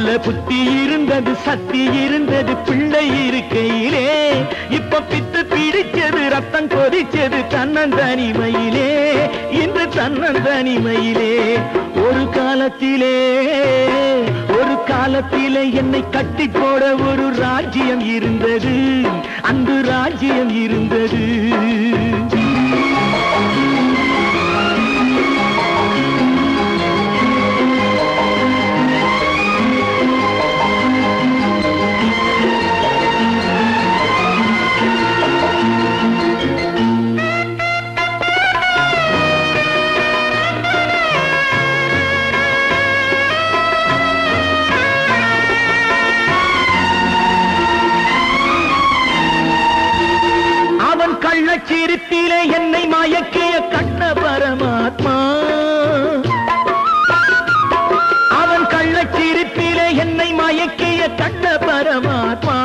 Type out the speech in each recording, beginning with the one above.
நல்ல புத்தி இருந்தது, சக்தி இருந்தது பிள்ளை இருக்கையிலே. இப்ப பித்து பிடிச்சது, ரத்தம் கொதிச்சது தன்னந்தனிமையிலே, இன்று தன்னந்தனிமையிலே. ஒரு காலத்திலே என்னை கட்டி போட ஒரு ராஜ்யம் இருந்தது, அன்று ராஜ்யம் இருந்தது. கள்ளச்சிரிப்பிலே என்னை மயக்கிய கண்ண பரமாத்மா, அவன் கள்ளச்சிரிப்பிலே என்னை மயக்கிய கண்ண பரமாத்மா.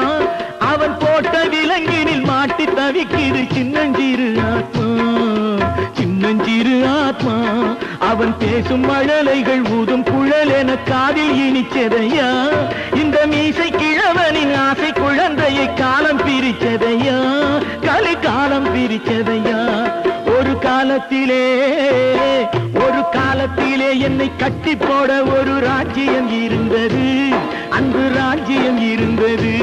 அவன் போட்ட விலங்கினில் மாட்டி தவிக்கிது சின்னஞ்சிறு ஆத்மா, சின்னஞ்சிறு ஆத்மா. அவன் பேசும் மழலைகள் ஊதும் குழல் என காதில் இனிச்சதையா, இந்த மீசை கிழவனின் ஆசை குழந்தையை காலம் பிரிச்சதையா, கலிகாலம் பிரிச்சதையா. ஒரு காலத்திலே என்னை கட்டி போட ஒரு ராஜ்யம் இருந்தது, அன்று ராஜ்யம் இருந்தது.